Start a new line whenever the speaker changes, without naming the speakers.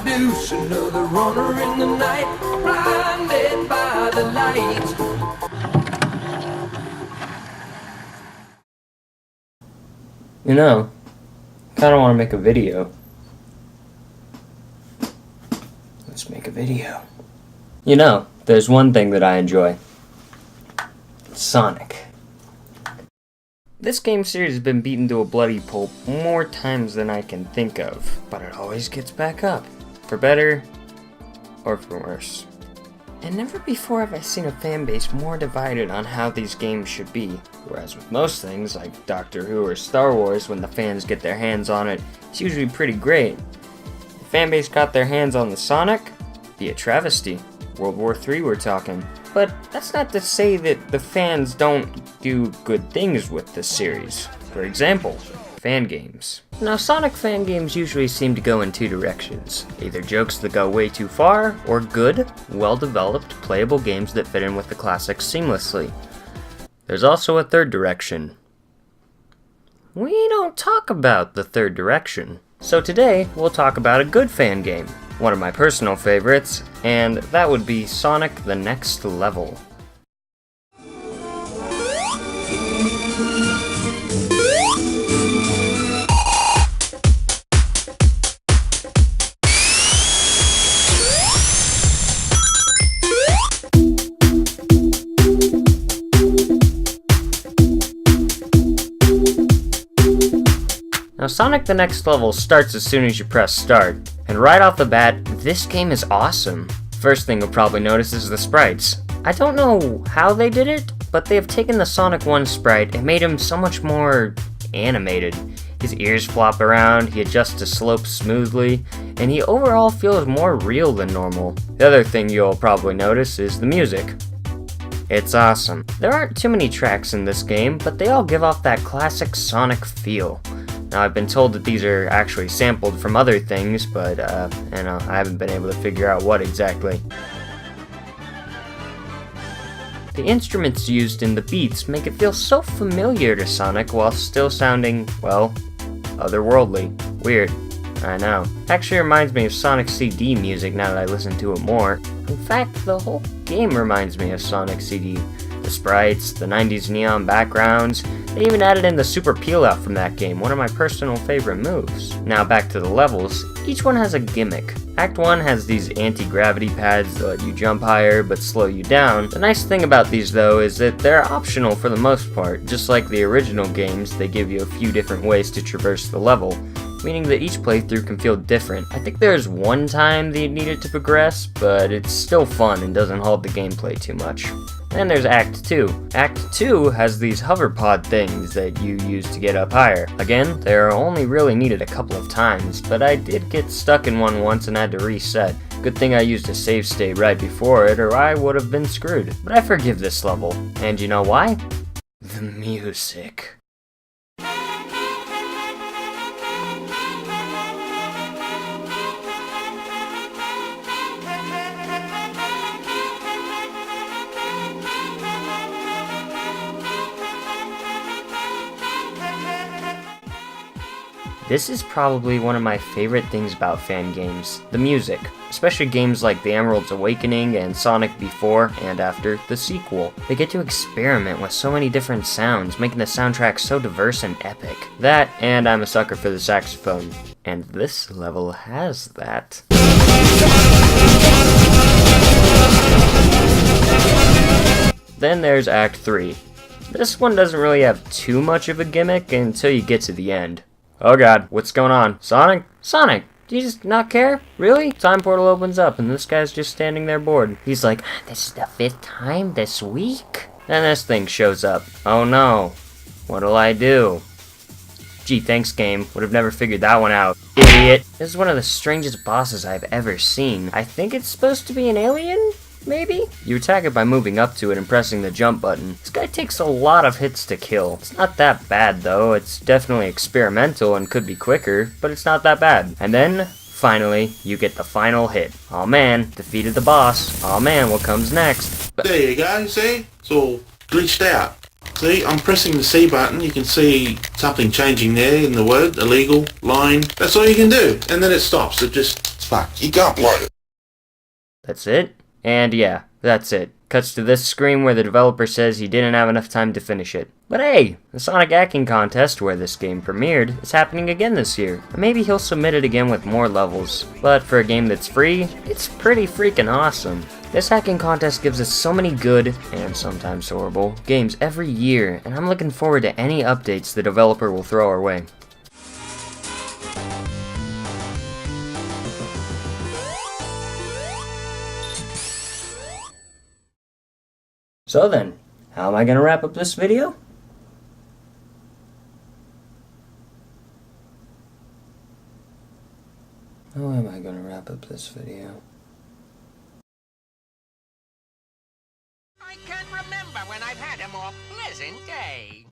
introduce another runner in the night, blinded by the light.
You know, I kinda wanna make a video. Let's make a video. You know, there's one thing that I enjoy. Sonic. This game series has been beaten to a bloody pulp more times than I can think of, but it always gets back up. For better, or for worse. And never before have I seen a fanbase more divided on how these games should be, whereas with most things, like Doctor Who or Star Wars, when the fans get their hands on it, it's usually pretty great. The fanbase got their hands on the Sonic? Be a travesty. World War III we're talking. But that's not to say that the fans don't do good things with this series. For example, fan games. Now, Sonic fan games usually seem to go in two directions. Either jokes that go way too far, or good, well-developed, playable games that fit in with the classics seamlessly. There's also a third direction. We don't talk about the third direction. So today, we'll talk about a good fan game. One of my personal favorites, and that would be Sonic the Next Level. Now, Sonic the Next Level starts as soon as you press start, and right off the bat, this game is awesome. First thing you'll probably notice is the sprites. I don't know how they did it, but they have taken the Sonic 1 sprite and made him so much more animated. His ears flop around, he adjusts to slopes smoothly, and he overall feels more real than normal. The other thing you'll probably notice is the music. It's awesome. There aren't too many tracks in this game, but they all give off that classic Sonic feel. Now, I've been told that these are actually sampled from other things, but, I haven't been able to figure out what exactly. The instruments used in the beats make it feel so familiar to Sonic while still sounding, well, otherworldly. Weird. I know. Actually reminds me of Sonic CD music now that I listen to it more. In fact, the whole game reminds me of Sonic CD. The sprites, the 90s neon backgrounds, they even added in the super peel out from that game, one of my personal favorite moves. Now back to the levels, each one has a gimmick. Act 1 has these anti-gravity pads that let you jump higher but slow you down. The nice thing about these though is that they're optional for the most part. Just like the original games, they give you a few different ways to traverse the level, meaning that each playthrough can feel different. I think there's one time that you need it to progress, but it's still fun and doesn't halt the gameplay too much. Then there's Act 2. Act 2 has these hover pod things that you use to get up higher. Again, they're only really needed a couple of times, but I did get stuck in one once and had to reset. Good thing I used a save state right before it, or I would have been screwed. But I forgive this level. And you know why? The music. This is probably one of my favorite things about fan games, the music, especially games like The Emerald's Awakening and Sonic Before and After, the sequel. They get to experiment with so many different sounds, making the soundtrack so diverse and epic. That, and I'm a sucker for the saxophone, and this level has that. Then there's Act 3. This one doesn't really have too much of a gimmick until you get to the end. Oh god, what's going on? Sonic? Sonic! Do you just not care? Really? Time portal opens up and this guy's just standing there bored. He's like, this is the 5th time this week? Then this thing shows up. Oh no. What'll I do? Gee, thanks game. Would have never figured that one out. Idiot. This is one of the strangest bosses I've ever seen. I think it's supposed to be an alien? Maybe? You attack it by moving up to it and pressing the jump button. This guy takes a lot of hits to kill. It's not that bad though, it's definitely experimental and could be quicker, but it's not that bad. And then, finally, you get the final hit. Aw man, defeated the boss. Aw man, what comes next?
There you go, see? It's all glitched out. See, I'm pressing the C button, you can see something changing there in the word, illegal, line. That's all you can do, and then it stops. It just fuck. You got bloated.
That's it? And yeah, that's it. Cuts to this screen where the developer says he didn't have enough time to finish it. But hey, the Sonic Hacking Contest where this game premiered is happening again this year. And maybe he'll submit it again with more levels. But for a game that's free, it's pretty freaking awesome. This hacking contest gives us so many good, and sometimes horrible, games every year, and I'm looking forward to any updates the developer will throw our way. So then, how am I gonna wrap up this video? How am I gonna wrap up this video?
I can't remember when I've had a more pleasant day.